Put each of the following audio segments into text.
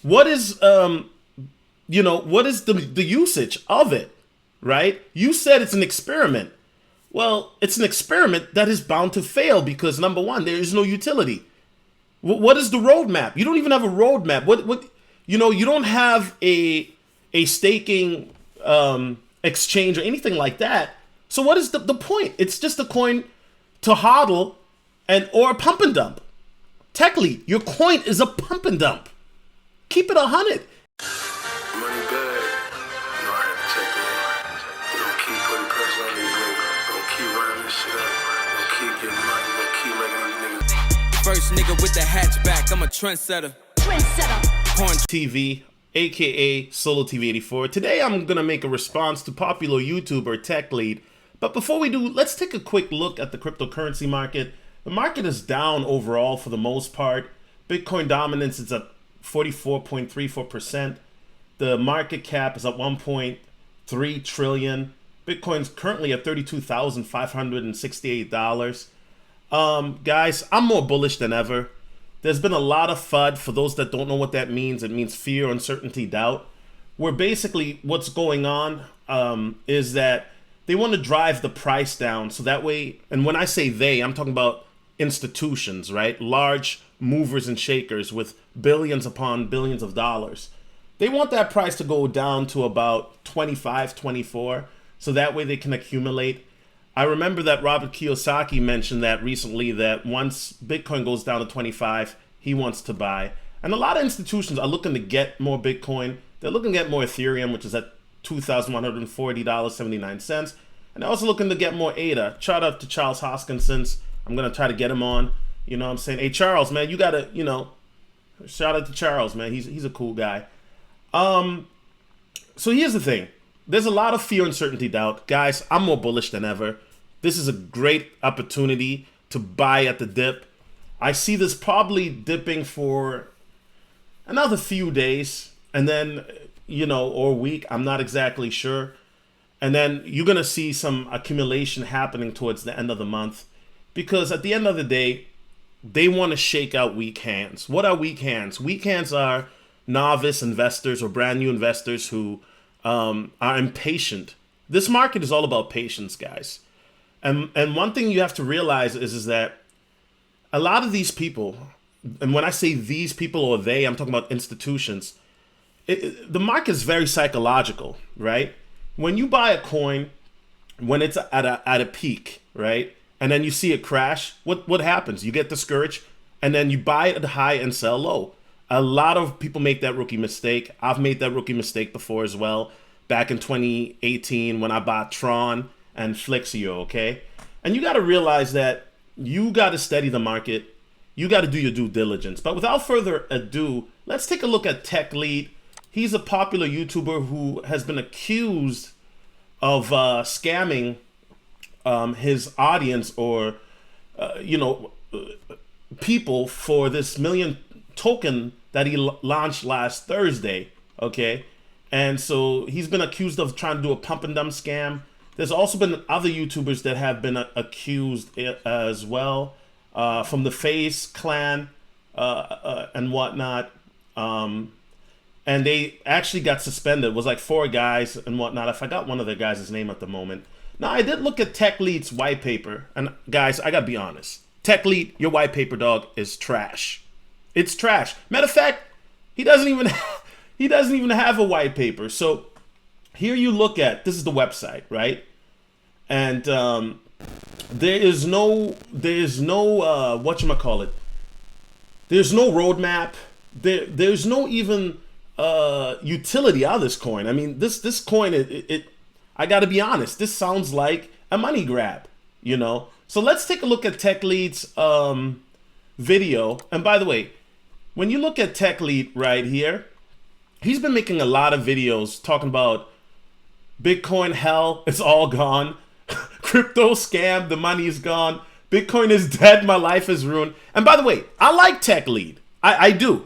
what is what is the usage of it, right? You said it's an experiment. Well, it's an experiment that is bound to fail because number one, there is no utility. What is the roadmap? You don't even have a roadmap. You don't have a staking exchange or anything like that. So what is the point? It's just a coin to hodl and or a pump and dump. Technically, your coin is a pump and dump. Keep it 100. Money bad. You know, I had to check that. You don't keep putting pressure on these niggas. Don't keep running this shit up. Don't keep getting money. Don't keep making these niggas. First nigga with the hatchback. I'm a trendsetter. TV, aka Solo TV 84. Today I'm gonna make a response to popular YouTuber Tech Lead. But before we do, let's take a quick look at the cryptocurrency market. The market is down overall for the most part. Bitcoin dominance is at 44.34%. The market cap is at 1.3 trillion. Bitcoin's currently at $32,568. Guys, I'm more bullish than ever. There's been a lot of FUD. For those that don't know what that means, it means fear, uncertainty, doubt. Where basically what's going on is that they want to drive the price down so that way, and when I say they, I'm talking about institutions, right? Large movers and shakers with billions upon billions of dollars. They want that price to go down to about 25, 24, so that way they can accumulate. I remember that Robert Kiyosaki mentioned that recently, that once Bitcoin goes down to 25, he wants to buy. And a lot of institutions are looking to get more Bitcoin. They're looking to get more Ethereum, which is at $2,140.79. And they're also looking to get more ADA. Shout out to Charles Hoskinson. I'm going to try to get him on. You know what I'm saying? Hey, Charles, man, you got to, shout out to Charles, man. He's a cool guy. So here's the thing. There's a lot of fear, uncertainty, doubt. Guys, I'm more bullish than ever. This is a great opportunity to buy at the dip. I see this probably dipping for another few days and then, or a week. I'm not exactly sure. And then you're going to see some accumulation happening towards the end of the month because at the end of the day, they want to shake out weak hands. What are weak hands? Weak hands are novice investors or brand new investors who are impatient. This market is all about patience, guys. And one thing you have to realize is that a lot of these people, and when I say these people or they, I'm talking about institutions, the market is very psychological, right? When you buy a coin, when it's at a peak, right? And then you see it crash, what happens? You get discouraged, and then you buy it high and sell low. A lot of people make that rookie mistake. I've made that rookie mistake before as well, back in 2018 when I bought Tron and Flexio, okay? And you got to realize that you got to study the market. You got to do your due diligence. But without further ado, let's take a look at Tech Lead. He's a popular YouTuber who has been accused of scamming his audience or, people for this million token that he launched last Thursday, okay? And so he's been accused of trying to do a pump and dump scam. There's also been other YouTubers that have been accused as well, from the Face clan and whatnot. And they actually got suspended. It was like 4 guys and whatnot. I forgot one of the guys' name at the moment. Now, I did look at Tech Lead's white paper. And guys, I got to be honest. Tech Lead, your white paper, dog, is trash. It's trash. Matter of fact, he doesn't even have a white paper. So here you look at, this is the website, right? And there's no whatchamacallit. There's no roadmap. There's no even utility out of this coin. I mean, this coin, I got to be honest, this sounds like a money grab, So let's take a look at Tech Lead's video. And by the way, when you look at Tech Lead right here, he's been making a lot of videos talking about Bitcoin hell, it's all gone. Crypto scam, the money is gone. Bitcoin is dead, my life is ruined. And by the way, I like Tech Lead. I do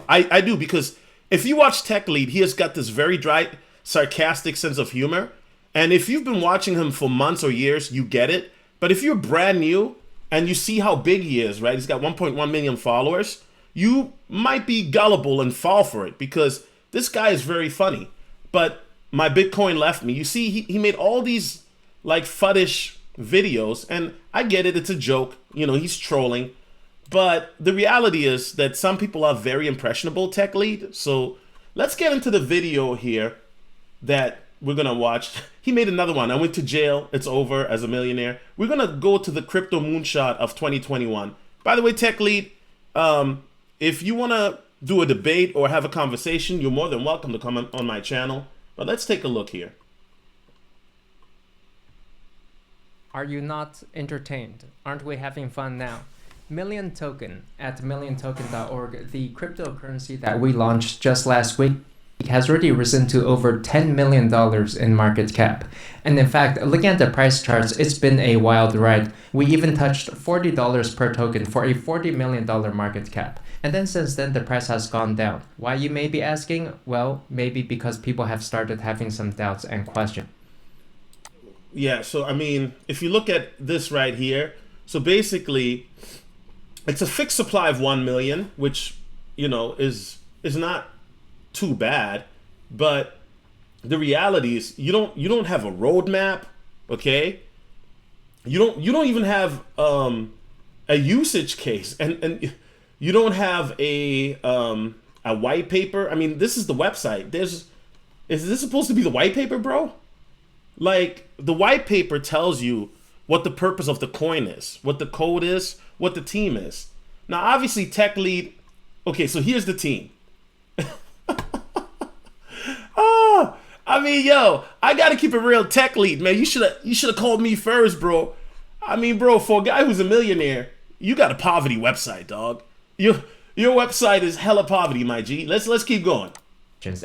because if you watch Tech Lead, he has got this very dry, sarcastic sense of humor. And if you've been watching him for months or years, you get it. But if you're brand new and you see how big he is, right? He's got 1.1 million followers. You might be gullible and fall for it because this guy is very funny. But my Bitcoin left me. You see, he made all these like fuddish videos, and I get it, it's a joke. You know, he's trolling. But the reality is that some people are very impressionable, Tech Lead. So let's get into the video here that we're going to watch. He made another one. I went to jail. It's over as a millionaire. We're going to go to the crypto moonshot of 2021. By the way, Tech Lead, if you want to do a debate or have a conversation, you're more than welcome to come on my channel. But let's take a look here. Are you not entertained? Aren't we having fun now? Million Token at milliontoken.org, the cryptocurrency that we launched just last week, has already risen to over $10 million in market cap. And in fact, looking at the price charts, it's been a wild ride. We even touched $40 per token for a $40 million market cap. And then since then, the price has gone down. Why, you may be asking? Well, maybe because people have started having some doubts and questions. Yeah, so I mean, if you look at this right here, so basically, it's a fixed supply of 1 million, which, you know, is not too bad, but the reality is you don't have a roadmap, okay? You don't even have a usage case, and you don't have a white paper. I mean, this is the website. Is this supposed to be the white paper, bro? Like, the white paper tells you what the purpose of the coin is, what the code is, what the team is. Now, obviously, Tech Lead. Okay, so here's the team. I mean, yo, I gotta keep it real, Tech Lead, man. You should have called me first, bro. I mean, bro, for a guy who's a millionaire, you got a poverty website, dog. Your website is hella poverty, my G. Let's keep going.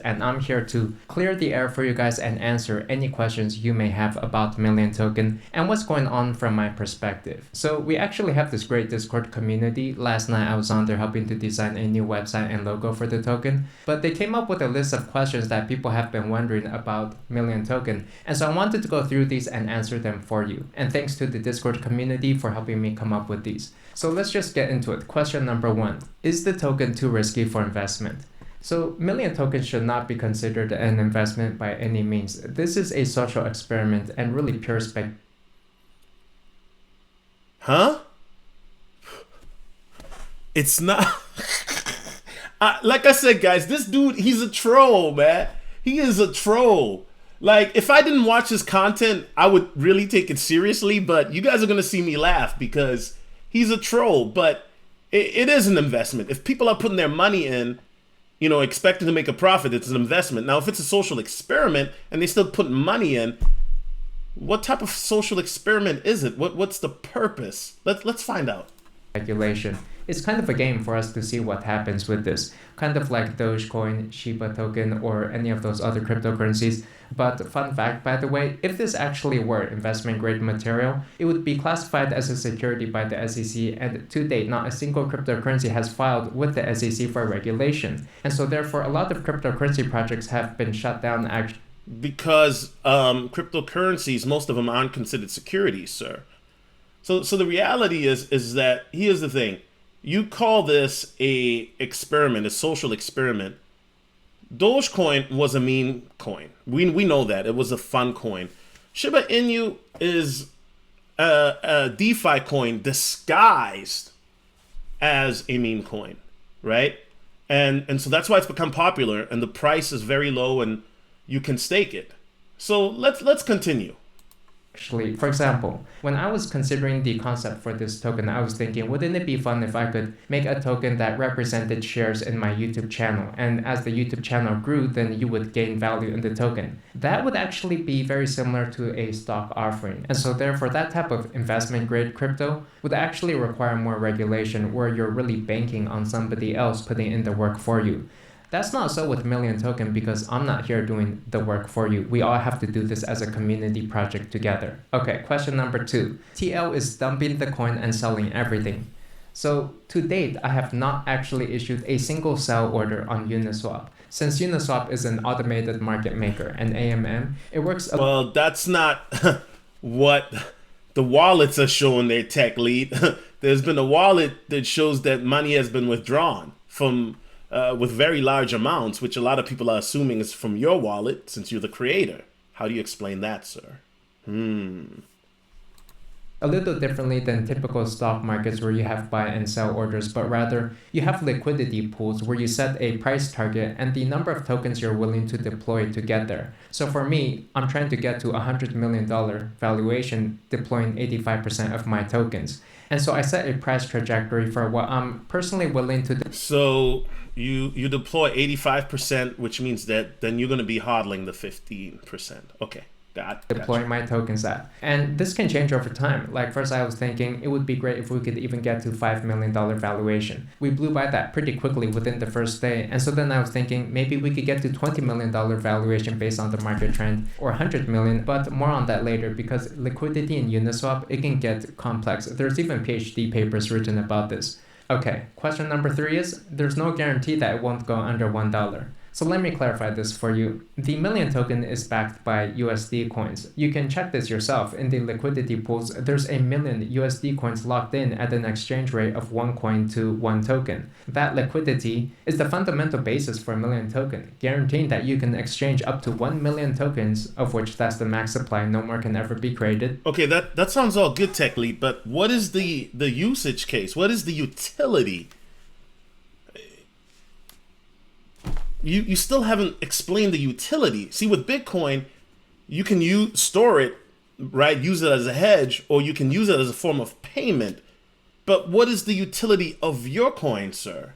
And I'm here to clear the air for you guys and answer any questions you may have about Million Token and what's going on from my perspective. So we actually have this great Discord community. Last night I was on there helping to design a new website and logo for the token, but they came up with a list of questions that people have been wondering about Million Token. And so I wanted to go through these and answer them for you. And thanks to the Discord community for helping me come up with these. So let's just get into it. Question number 1, is the token too risky for investment? So Million Token should not be considered an investment by any means. This is a social experiment and really pure spec. Huh? It's not. Like I said, guys, this dude, he's a troll, man. He is a troll. Like, if I didn't watch his content, I would really take it seriously, but you guys are going to see me laugh because he's a troll. But it is an investment. If people are putting their money in, you know, expecting to make a profit, it's an investment. Now, if it's a social experiment and they still put money in, what type of social experiment is it? What's the purpose? Let's find out. Speculation. It's kind of a game for us to see what happens with this. Kind of like Dogecoin, Shiba token, or any of those other cryptocurrencies. But fun fact, by the way, if this actually were investment grade material, it would be classified as a security by the SEC, and to date, not a single cryptocurrency has filed with the SEC for regulation. And so therefore, a lot of cryptocurrency projects have been shut down actually. Because cryptocurrencies, most of them aren't considered securities, sir. So the reality is that, here's the thing. You call this a experiment, a social experiment. Dogecoin was a meme coin. We know that. It was a fun coin. Shiba Inu is a DeFi coin disguised as a meme coin, right? And so that's why it's become popular, and the price is very low and you can stake it. So let's continue. Actually, for example, when I was considering the concept for this token, I was thinking, wouldn't it be fun if I could make a token that represented shares in my YouTube channel? And as the YouTube channel grew, then you would gain value in the token. That would actually be very similar to a stock offering. And so therefore, that type of investment grade crypto would actually require more regulation where you're really banking on somebody else putting in the work for you. That's not so with Million Token because I'm not here doing the work for you. We all have to do this as a community project together. Okay, question number 2. TL is dumping the coin and selling everything. So to date, I have not actually issued a single sell order on Uniswap. Since Uniswap is an automated market maker and AMM, it works. Well, that's not what the wallets are showing there, Tech Lead. There's been a wallet that shows that money has been withdrawn from with very large amounts, which a lot of people are assuming is from your wallet since you're the creator. How do you explain that, sir? A little differently than typical stock markets where you have buy and sell orders, but rather you have liquidity pools where you set a price target and the number of tokens you're willing to deploy to get there. So for me, I'm trying to get to $100 million valuation, deploying 85% of my tokens. And so I set a price trajectory for what I'm personally willing to So you deploy 85%, which means that then you're going to be hodling the 15%. Okay. deploying my tokens at. And this can change over time. Like first I was thinking it would be great if we could even get to $5 million valuation. We blew by that pretty quickly within the first day. And so then I was thinking maybe we could get to $20 million valuation based on the market trend or 100 million, but more on that later because liquidity in Uniswap, it can get complex. There's even PhD papers written about this. Okay, question number 3 is there's no guarantee that it won't go under $1. So let me clarify this for you. The million token is backed by USD coins. You can check this yourself. In the liquidity pools, there's a million USD coins locked in at an exchange rate of 1 coin to 1 token. That liquidity is the fundamental basis for a million token, guaranteeing that you can exchange up to 1 million tokens, of which that's the max supply, no more can ever be created. Okay, that sounds all good, Tech Lead, but what is the usage case? What is the utility? You still haven't explained the utility. See, with Bitcoin, you can store it, right? Use it as a hedge, or you can use it as a form of payment. But what is the utility of your coin, sir?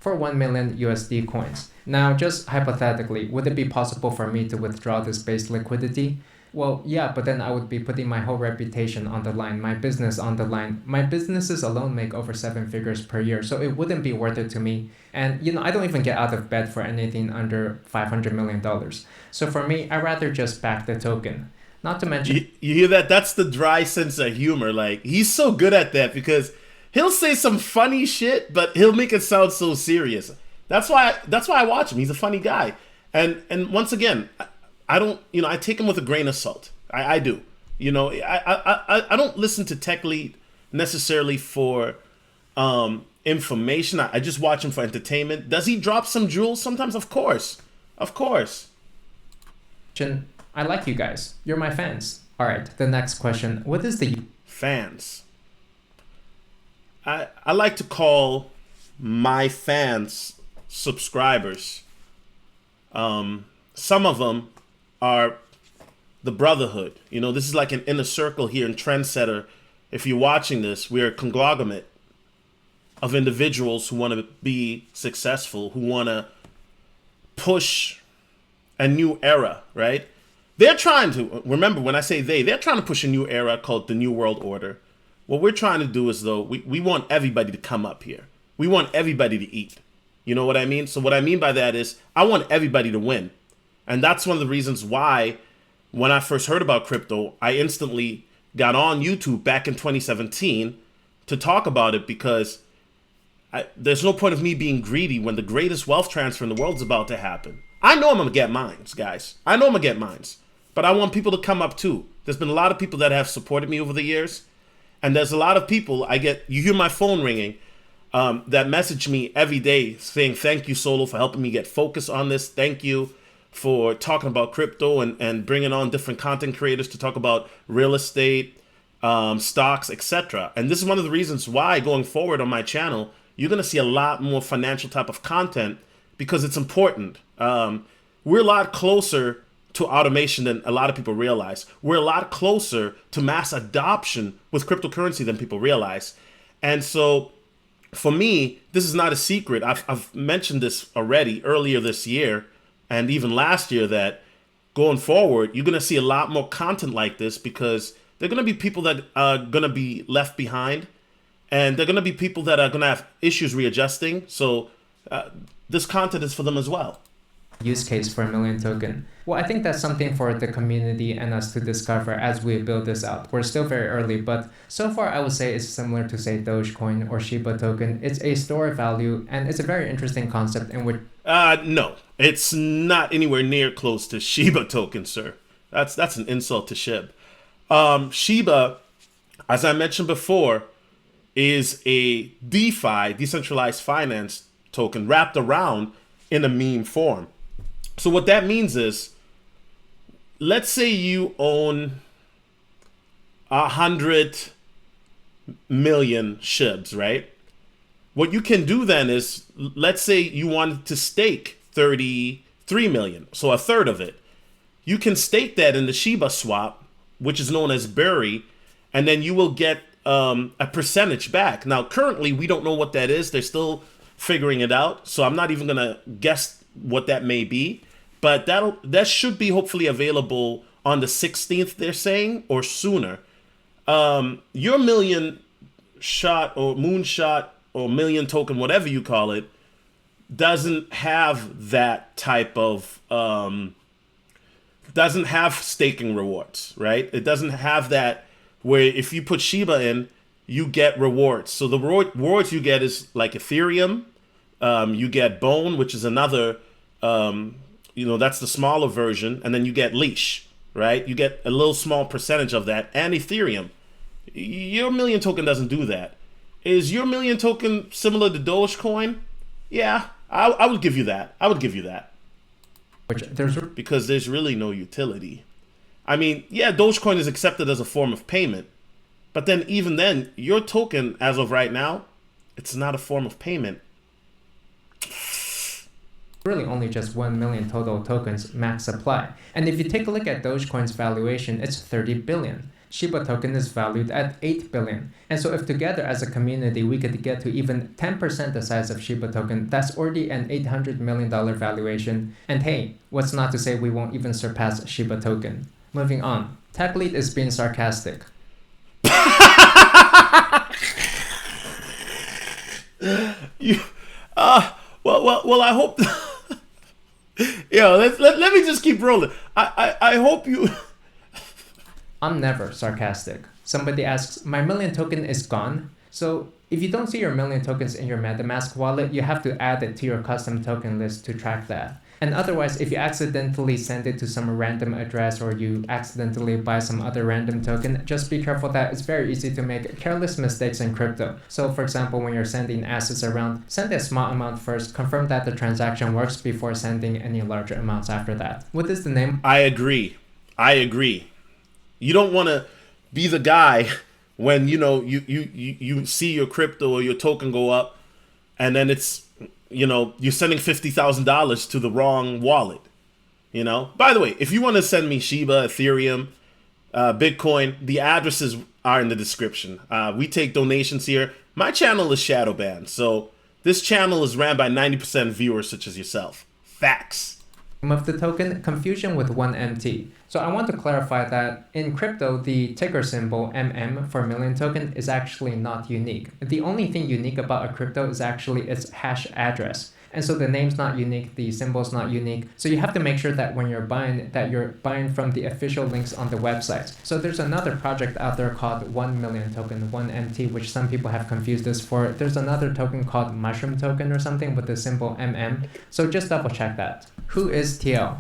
For 1 million USD coins. Now, just hypothetically, would it be possible for me to withdraw this base liquidity? Well, yeah, but then I would be putting my whole reputation on the line, my business on the line. My businesses alone make over 7 figures per year, so it wouldn't be worth it to me. And, I don't even get out of bed for anything under $500 million. So for me, I'd rather just back the token. Not to mention... You hear that? That's the dry sense of humor. Like, he's so good at that because he'll say some funny shit, but he'll make it sound so serious. That's why I watch him. He's a funny guy. And once again... I don't, I take him with a grain of salt. I do. I don't listen to Tech Lead necessarily for information. I just watch him for entertainment. Does he drop some jewels sometimes? Of course. Of course. I like you guys. You're my fans. All right, the next question. What is the... Fans. I like to call my fans subscribers. Some of them are the brotherhood. This is like an inner circle here in Trendsetter. If you're watching this, we're a conglomerate of individuals who want to be successful, who want to push a new era, right? They're trying to, remember when I say they're trying to push a new era called the New World Order. What we're trying to do is, though, we want everybody to come up here. We want everybody to eat. You know what I mean? So what I mean by that is I want everybody to win. And that's one of the reasons why when I first heard about crypto, I instantly got on YouTube back in 2017 to talk about it because there's no point of me being greedy when the greatest wealth transfer in the world is about to happen. I know I'm going to get mines, guys. I know I'm going to get mines. But I want people to come up too. There's been a lot of people that have supported me over the years. And there's a lot of people you hear my phone ringing that message me every day saying, thank you, Solo, for helping me get focused on this. Thank you for talking about crypto and bringing on different content creators to talk about real estate, stocks, etc. And this is one of the reasons why going forward on my channel, you're going to see a lot more financial type of content because it's important. We're a lot closer to automation than a lot of people realize. We're a lot closer to mass adoption with cryptocurrency than people realize. And so for me, this is not a secret. I've mentioned this already earlier this year and even last year that going forward, you're going to see a lot more content like this because there are going to be people that are going to be left behind and there are going to be people that are going to have issues readjusting. So this content is for them as well. Use case for a million token. Well, I think that's something for the community and us to discover as we build this out. We're still very early, but so far I would say it's similar to say Dogecoin or Shiba token. It's a store of value and it's a very interesting concept in which... No, it's not anywhere near close to Shiba token, sir. That's an insult to SHIB. Shiba, as I mentioned before, is a DeFi, decentralized finance token, wrapped around in a meme form. So what that means is, let's say you own 100 million SHIBs, right? What you can do then is, let's say you wanted to stake 33 million, so a third of it. You can stake that in the Shiba swap, which is known as Bury, and then you will get a percentage back. Now, currently, we don't know what that is. They're still figuring it out, so I'm not even going to guess what that may be. But that should be hopefully available on the 16th, they're saying, or sooner. Your million shot or moonshot or million token, whatever you call it, doesn't have that type of doesn't have staking rewards, right? It doesn't have that where if you put Shiba in, you get rewards. So the rewards you get is like Ethereum. You get Bone, which is another, that's the smaller version, and then you get Leash, right? You get a little small percentage of that, and Ethereum. Your million token doesn't do that. Is your million token similar to Dogecoin? Yeah, I would give you that. I would give you that. Because there's really no utility. I mean, yeah, Dogecoin is accepted as a form of payment, but then even then, your token, as of right now, it's not a form of payment. Really only just 1 million total tokens max supply. And if you take a look at Dogecoin's valuation, it's 30 billion. Shiba token is valued at 8 billion. And so if together as a community we could get to even 10% the size of Shiba token, that's already an $800 million valuation. And hey, what's not to say we won't even surpass Shiba token. Moving on. Tech Lead is being sarcastic. Well, I hope. Let me just keep rolling. I hope you. I'm never sarcastic. Somebody asks, my million token is gone. So if you don't see your million tokens in your MetaMask wallet, you have to add it to your custom token list to track that. And otherwise, if you accidentally send it to some random address or you accidentally buy some other random token, just be careful that it's very easy to make careless mistakes in crypto. So for example, when you're sending assets around, send a small amount first, confirm that the transaction works before sending any larger amounts after that. What is the name? I agree. You don't want to be the guy when, you see your crypto or your token go up and then it's, you're sending $50,000 to the wrong wallet. By the way, if you want to send me Shiba, Ethereum, Bitcoin, the addresses are in the description. We take donations here. My channel is shadow banned, so this channel is ran by 90% viewers such as yourself. Facts. Of the token, confusion with 1MT. So I want to clarify that in crypto, the ticker symbol MM for million token is actually not unique. The only thing unique about a crypto is actually its hash address. And so the name's not unique, the symbol's not unique. So you have to make sure that when you're buying from the official links on the website. So there's another project out there called 1 million token, 1MT, which some people have confused this for. There's another token called mushroom token or something with the symbol MM. So just double check that. Who is TL?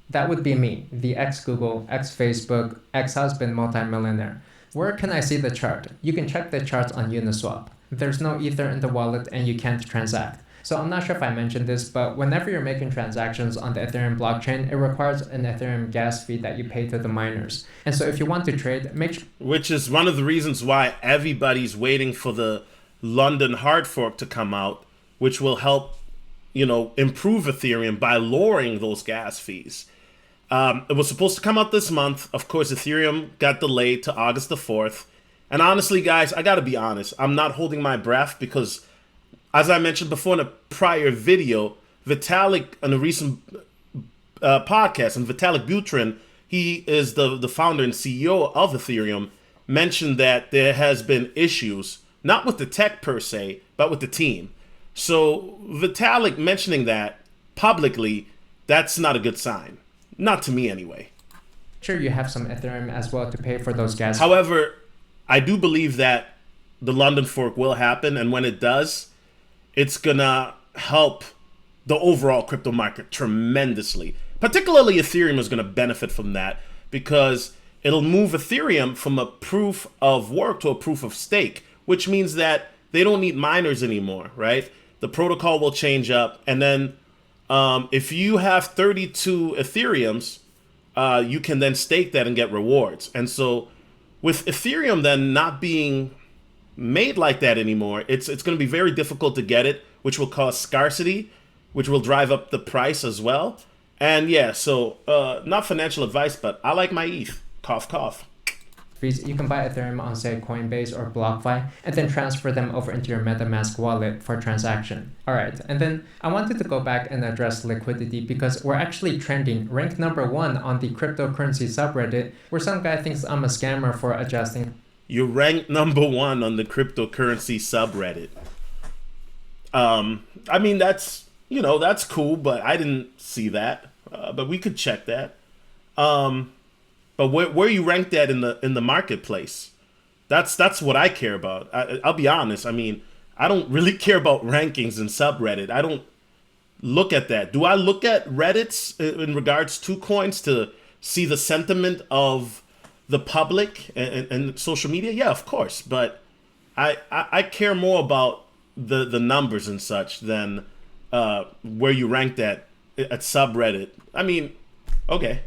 That would be me, the ex-Google, ex-Facebook, ex-husband multimillionaire. Where can I see the chart? You can check the charts on Uniswap. There's no Ether in the wallet and you can't transact. So I'm not sure if I mentioned this, but whenever you're making transactions on the Ethereum blockchain, it requires an Ethereum gas fee that you pay to the miners. And so if you want to trade, make sure... Which is one of the reasons why everybody's waiting for the London hard fork to come out, which will help, improve Ethereum by lowering those gas fees. It was supposed to come out this month. Of course, Ethereum got delayed to August the 4th. And honestly, guys, I got to be honest. I'm not holding my breath because, as I mentioned before in a prior video, Vitalik, on a recent podcast, and Vitalik Buterin, he is the founder and CEO of Ethereum, mentioned that there has been issues, not with the tech per se, but with the team. So Vitalik mentioning that publicly, that's not a good sign. Not to me anyway. Sure, you have some Ethereum as well to pay for those gas. However, I do believe that the London fork will happen, and when it does, it's gonna help the overall crypto market tremendously. Particularly Ethereum is gonna benefit from that because it'll move Ethereum from a proof of work to a proof of stake, which means that they don't need miners anymore, right? The protocol will change up, and then if you have 32 Ethereums, you can then stake that and get rewards. And so with Ethereum then not being made like that anymore, it's going to be very difficult to get it, which will cause scarcity, which will drive up the price as well. And yeah, so not financial advice, but I like my ETH. Cough, cough. You can buy Ethereum on, say, Coinbase or BlockFi, and then transfer them over into your MetaMask wallet for transaction. All right, and then I wanted to go back and address liquidity because we're actually trending ranked #1 on the cryptocurrency subreddit, where some guy thinks I'm a scammer for adjusting. You're ranked #1 on the cryptocurrency subreddit. I mean, that's cool, but I didn't see that. But we could check that. But where you ranked at in the marketplace? That's what I care about. I'll be honest. I mean, I don't really care about rankings in subreddit. I don't look at that. Do I look at Reddits in regards to coins to see the sentiment of the public and social media? Yeah, of course. But I care more about the numbers and such than where you ranked at subreddit. I mean, okay.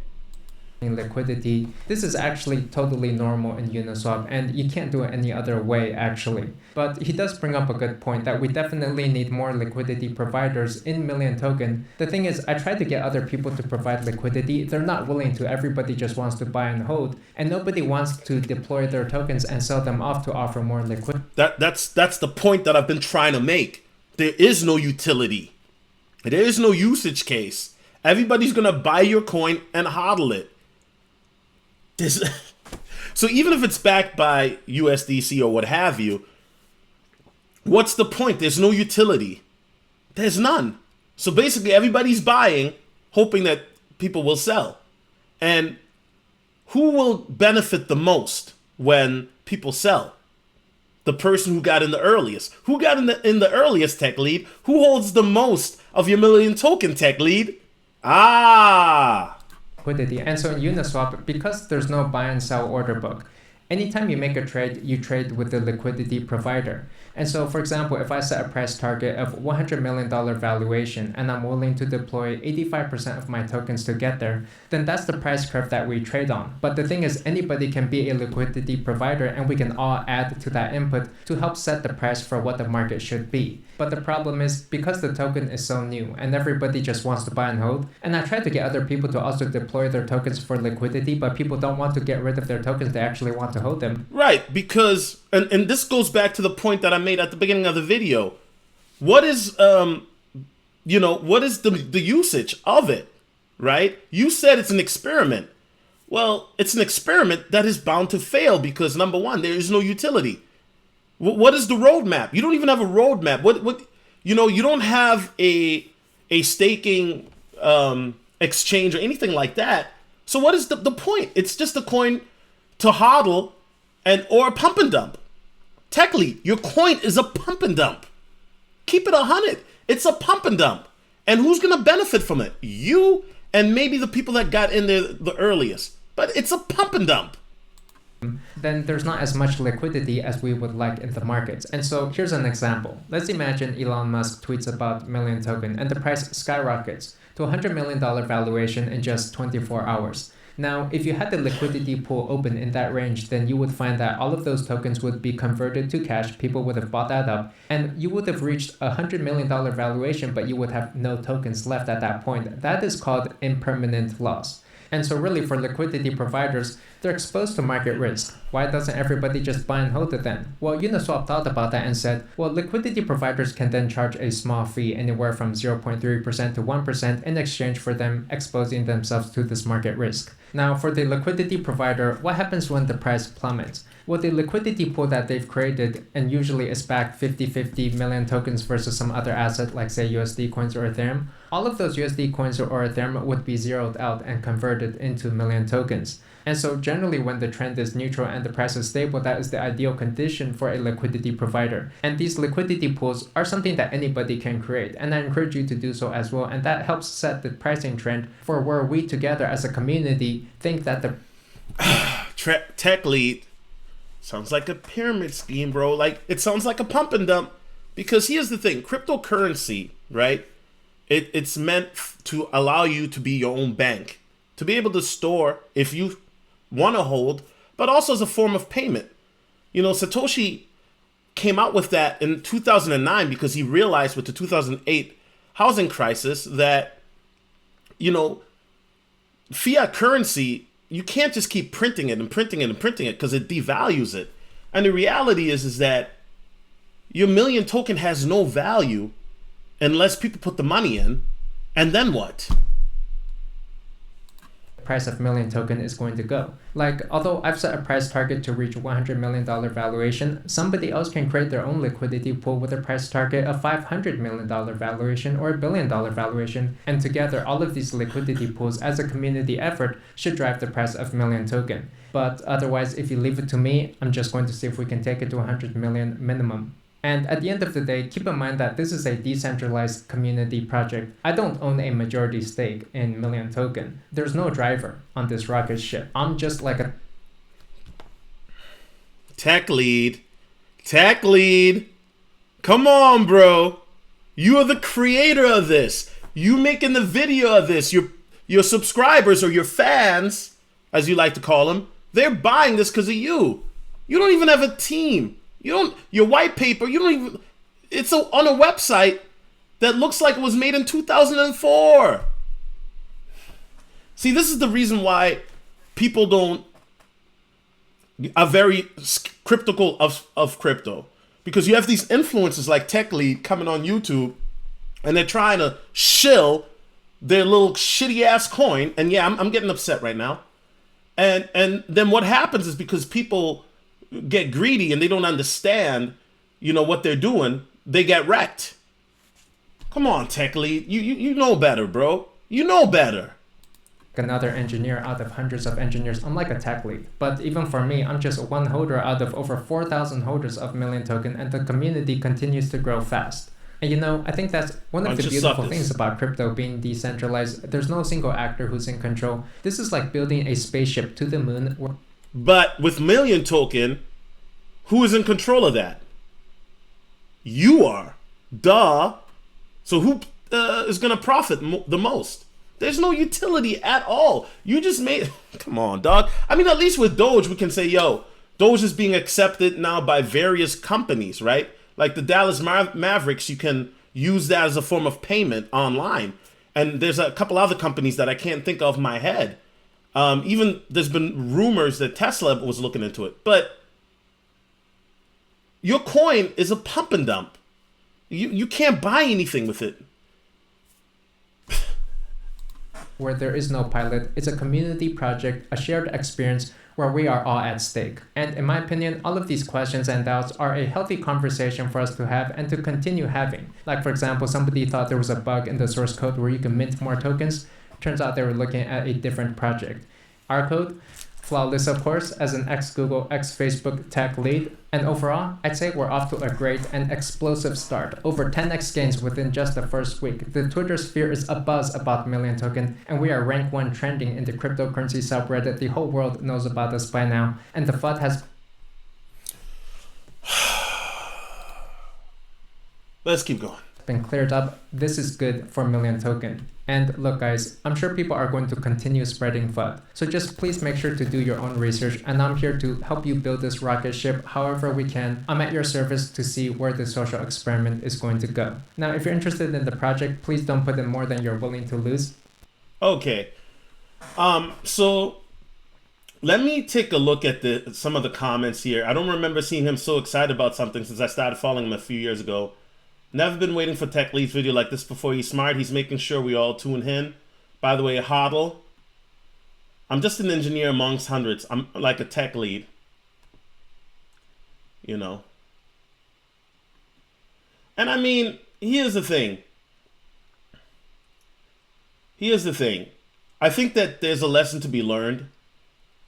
Liquidity. This is actually totally normal in Uniswap, and you can't do it any other way actually. But he does bring up a good point that we definitely need more liquidity providers in Million Token. The thing is, I tried to get other people to provide liquidity. They're not willing to. Everybody just wants to buy and hold, and nobody wants to deploy their tokens and sell them off to offer more liquidity. That's the point that I've been trying to make. There is no utility. There is no usage case. Everybody's gonna buy your coin and hodl it. So even if it's backed by USDC or what have you, what's the point? There's no utility. There's none. So basically everybody's buying, hoping that people will sell. And who will benefit the most when people sell? The person who got in the earliest. Who got in the earliest, tech lead? Who holds the most of your Million Token, tech lead? Liquidity. And so in Uniswap, because there's no buy and sell order book, anytime you make a trade, you trade with the liquidity provider. And so, for example, if I set a price target of $100 million valuation and I'm willing to deploy 85% of my tokens to get there, then that's the price curve that we trade on. But the thing is, anybody can be a liquidity provider and we can all add to that input to help set the price for what the market should be. But the problem is, because the token is so new and everybody just wants to buy and hold, and I tried to get other people to also deploy their tokens for liquidity, but people don't want to get rid of their tokens, they actually want to hold them. Right, because, and this goes back to the point that I made at the beginning of the video. What is, what is the usage of it, right? You said it's an experiment. Well, it's an experiment that is bound to fail because, number one, there is no utility. What is the roadmap? You don't even have a roadmap. You don't have a staking exchange or anything like that. So what is the point? It's just a coin to hodl or a pump and dump. Technically, your coin is a pump and dump. Keep it 100. It's a pump and dump. And who's going to benefit from it? You and maybe the people that got in there the earliest. But it's a pump and dump. Then there's not as much liquidity as we would like in the markets. And so here's an example. Let's imagine Elon Musk tweets about Million Token and the price skyrockets to $100 million valuation in just 24 hours. Now, if you had the liquidity pool open in that range, then you would find that all of those tokens would be converted to cash. People would have bought that up, and you would have reached a $100 million valuation, but you would have no tokens left at that point. That is called impermanent loss. And so really for liquidity providers, they're exposed to market risk. Why doesn't everybody just buy and hold it then? Well, Uniswap thought about that and said, well, liquidity providers can then charge a small fee, anywhere from 0.3% to 1%, in exchange for them exposing themselves to this market risk. Now, for the liquidity provider, what happens when the price plummets? Well, the liquidity pool that they've created, and usually is backed 50-50 million tokens versus some other asset like say USD coins or Ethereum, all of those USD coins or Ethereum would be zeroed out and converted into million tokens. And so generally when the trend is neutral and the price is stable, that is the ideal condition for a liquidity provider. And these liquidity pools are something that anybody can create. And I encourage you to do so as well. And that helps set the pricing trend for where we together as a community think that the tech lead, Sounds like a pyramid scheme, bro. Like, it sounds like a pump and dump. Because here's the thing, cryptocurrency, right? It's meant to allow you to be your own bank, to be able to store if you want to hold, but also as a form of payment. You know, Satoshi came out with that in 2009 because he realized with the 2008 housing crisis that, you know, fiat currency, you can't just keep printing it and printing it and printing it because it devalues it. And the reality is that your million token has no value unless people put the money in. And then what? Price of million token is going to go. Like, although I've set a price target to reach $100 million valuation, somebody else can create their own liquidity pool with a price target of $500 million valuation or $1 billion valuation. And together, all of these liquidity pools as a community effort should drive the price of million token. But otherwise, if you leave it to me, I'm just going to see if we can take it to 100 million minimum. And at the end of the day, keep in mind that this is a decentralized community project. I don't own a majority stake in Million Token. There's no driver on this rocket ship. I'm just like a tech lead. Tech lead. Come on, bro. You are the creator of this. You making the video of this. Your subscribers or your fans, as you like to call them, they're buying this because of you. You don't even have a team. Your white paper, it's on a website that looks like it was made in 2004. See, this is the reason why people are very skeptical of crypto. Because you have these influencers like Tech Lead coming on YouTube and they're trying to shill their little shitty ass coin. And yeah, I'm getting upset right now. And then what happens is because people get greedy and they don't understand, what they're doing, they get wrecked. Come on, Tech Lead. You know better, bro. You know better. Another engineer out of hundreds of engineers. I'm like a tech lead. But even for me, I'm just one holder out of over 4,000 holders of Million Token, and the community continues to grow fast. And I think that's one of the beautiful things about crypto being decentralized. There's no single actor who's in control. This is like building a spaceship to the moon. But with Million Token, who is in control of that? You are. Duh. So who is going to profit the most? There's no utility at all. You just made... Come on, dog. I mean, at least with Doge, we can say, Doge is being accepted now by various companies, right? Like the Dallas Mavericks, you can use that as a form of payment online. And there's a couple other companies that I can't think of in my head. Even there's been rumors that Tesla was looking into it. But your coin is a pump and dump. You can't buy anything with it. Where there is no pilot, it's a community project, a shared experience where we are all at stake. And in my opinion, all of these questions and doubts are a healthy conversation for us to have and to continue having. Like, for example, somebody thought there was a bug in the source code where you can mint more tokens. Turns out they were looking at a different project. Our code, flawless of course, as an ex-Google, ex-Facebook tech lead. And overall, I'd say we're off to a great and explosive start. Over 10x gains within just the first week. The Twitter sphere is abuzz about Million Token, and we are rank 1 trending in the cryptocurrency subreddit. The whole world knows about us by now, and the FUD has... Let's keep going. Been cleared up. This is good for Million Token. And look guys, I'm sure people are going to continue spreading FUD. So just please make sure to do your own research, and I'm here to help you build this rocket ship however we can. I'm at your service to see where the social experiment is going to go. Now, if you're interested in the project, please don't put in more than you're willing to lose. Okay. So let me take a look at some of the comments here. I don't remember seeing him so excited about something since I started following him a few years ago. Never been waiting for Tech Lead's video like this before. He's smart. He's making sure we all tune in. By the way, hodl. I'm just an engineer amongst hundreds. I'm like a tech lead. And I mean, here's the thing. I think that there's a lesson to be learned.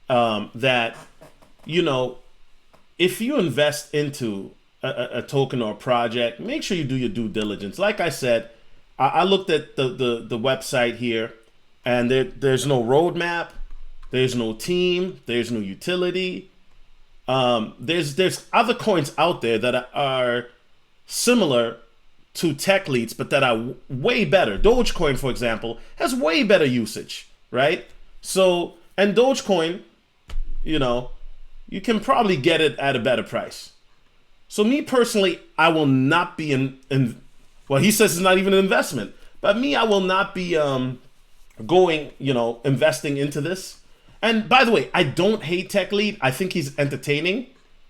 That, if you invest into a token or a project, make sure you do your due diligence. Like I said, I looked at the website here, and there's no roadmap, there's no team, there's no utility. There's other coins out there that are similar to tech leads, but that are way better. Dogecoin, for example, has way better usage, right? So, and Dogecoin, you know, you can probably get it at a better price. So me personally, I will not be well, he says it's not even an investment, but me, I will not be going, investing into this. And by the way, I don't hate Tech Lead. I think he's entertaining.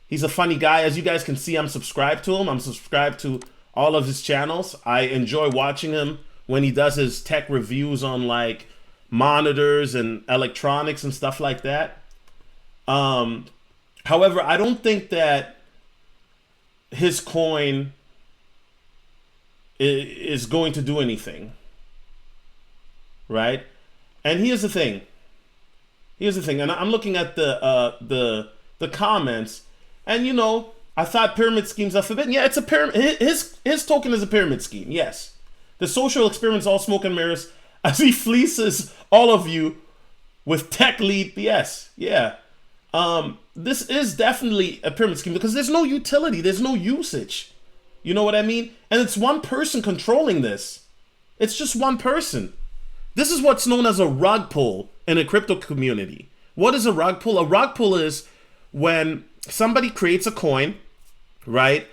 He's a funny guy. As you guys can see, I'm subscribed to him. I'm subscribed to all of his channels. I enjoy watching him when he does his tech reviews on like monitors and electronics and stuff like that. However, I don't think that his coin is going to do anything, right? And here's the thing. And I'm looking at the comments, and I thought pyramid schemes are forbidden. Yeah, it's a pyramid. His token is a pyramid scheme. Yes, the social experiments all smoke and mirrors as he fleeces all of you with tech lead BS. Yeah, this is definitely a pyramid scheme because there's no utility, there's no usage. You know what I mean? And it's one person controlling this. It's just one person. This is what's known as a rug pull in a crypto community. What is a rug pull? A rug pull is when somebody creates a coin, right?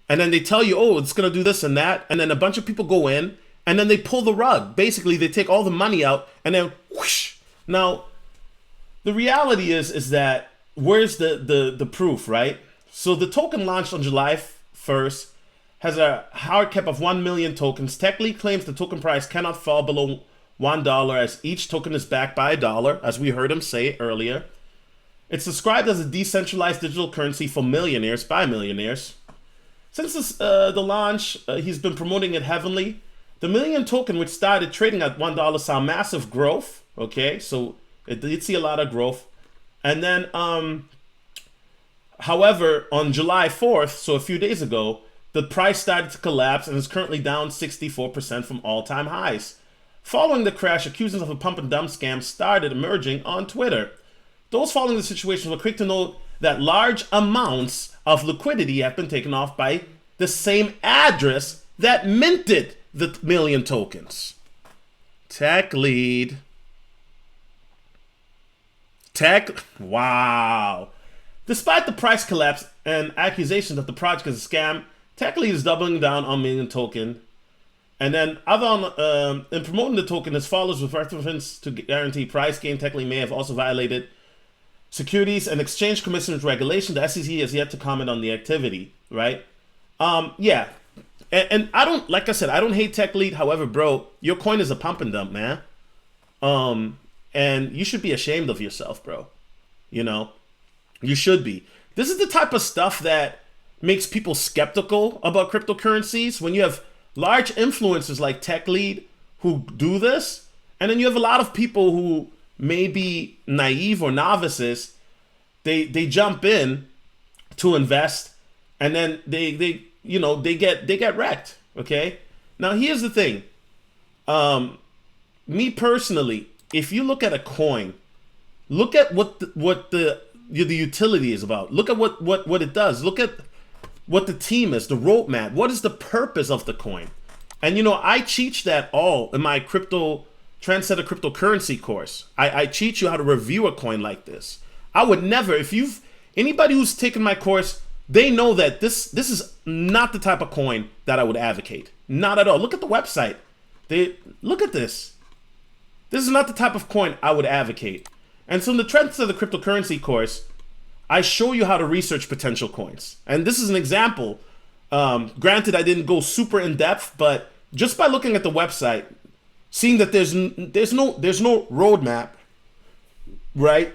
And then they tell you, oh, it's going to do this and that. And then a bunch of people go in and then they pull the rug. Basically, they take all the money out and then whoosh. Now, the reality is that where's the proof, right? So the token launched on July 1st, has a hard cap of 1 million tokens. TechLead claims the token price cannot fall below $1 as each token is backed by $1, as we heard him say earlier. It's described as a decentralized digital currency for millionaires by millionaires. Since the launch, he's been promoting it heavily. The million token, which started trading at $1, saw massive growth. Okay, so it did see a lot of growth. And then, however, on July 4th, so a few days ago, the price started to collapse and is currently down 64% from all-time highs. Following the crash, accusations of a pump-and-dump scam started emerging on Twitter. Those following the situation were quick to note that large amounts of liquidity have been taken off by the same address that minted the million tokens. Wow. Despite the price collapse and accusations that the project is a scam, TechLead is doubling down on million token. And then in promoting the token as follows with reference to guarantee price gain, TechLead may have also violated Securities and Exchange Commission's regulation. The SEC has yet to comment on the activity, right? Yeah. And I don't, like I said, I don't hate TechLead. However, bro, your coin is a pump and dump, man. And you should be ashamed of yourself, bro. You should be. This is the type of stuff that makes people skeptical about cryptocurrencies. When you have large influencers like TechLead who do this, and then you have a lot of people who may be naive or novices, they jump in to invest, and then they get wrecked. Okay. Now here's the thing. Me personally, if you look at a coin, look at what the utility is about. Look at what it does. Look at what the team is, the roadmap. What is the purpose of the coin? And I teach that all in my Trendsetter cryptocurrency course. I teach you how to review a coin like this. I would never, anybody who's taken my course, they know that this is not the type of coin that I would advocate. Not at all. Look at the website. Look at this. This is not the type of coin I would advocate. And so in the Trendsetter cryptocurrency course, I show you how to research potential coins. And this is an example. Granted, I didn't go super in depth, but just by looking at the website, seeing that there's no roadmap, right?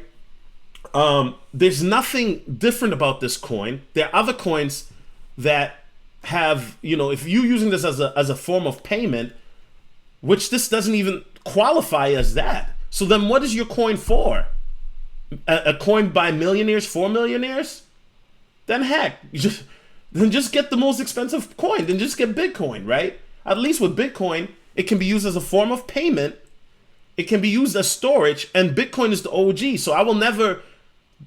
There's nothing different about this coin. There are other coins that have, if you're using this as a form of payment, which this doesn't even qualify as that. So then what is your coin for? A coin by millionaires for millionaires? Then heck, just get the most expensive coin. Then just get Bitcoin, right? At least with Bitcoin, it can be used as a form of payment. It can be used as storage, and Bitcoin is the OG. So I will never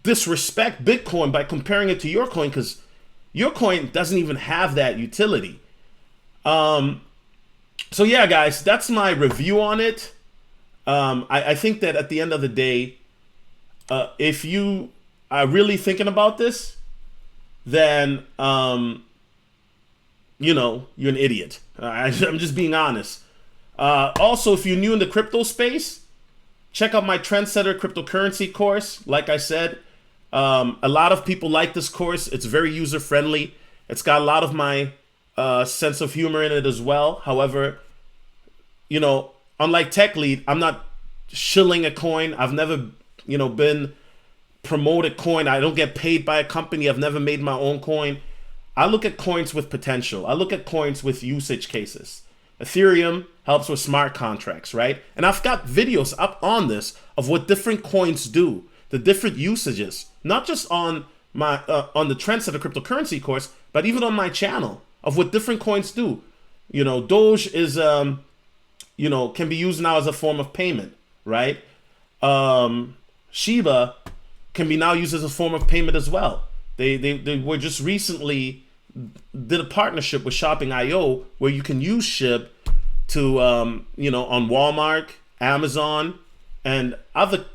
disrespect Bitcoin by comparing it to your coin, because your coin doesn't even have that utility. So yeah, guys, that's my review on it. I think that at the end of the day, if you are really thinking about this, then you know, you're an idiot. I'm just being honest. Also, if you're new in the crypto space, check out my Trendsetter cryptocurrency course. Like I said, a lot of people like this course. It's very user friendly. It's got a lot of my sense of humor in it as well. However, you know, unlike Tech Lead, I'm not shilling a coin. I've never, you know, been promoted coin. I don't get paid by a company. I've never made my own coin. I look at coins with potential. I look at coins with usage cases. Ethereum helps with smart contracts, right? And I've got videos up on this of what different coins do, the different usages, not just on my on the Trendsetter cryptocurrency course, but even on my channel of what different coins do. You know, Doge is you know, can be used now as a form of payment, right? Shiba can be now used as a form of payment as well. They were just recently did a partnership with Shopping.io where you can use SHIB to, you know, on Walmart, Amazon, and other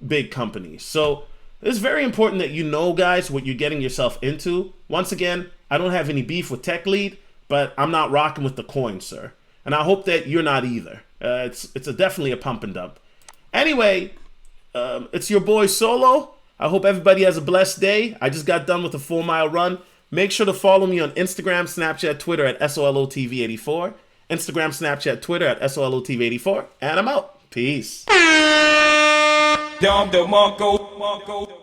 big companies. So it's very important that you know, guys, what you're getting yourself into. Once again, I don't have any beef with Tech Lead, but I'm not rocking with the coin, sir. And I hope that you're not either. It's definitely a pump and dump. Anyway, it's your boy Solo. I hope everybody has a blessed day. I just got done with a 4-mile run. Make sure to follow me on Instagram, Snapchat, Twitter at SOLOTV84. Instagram, Snapchat, Twitter at SOLOTV84. And I'm out. Peace. Dom the Monko.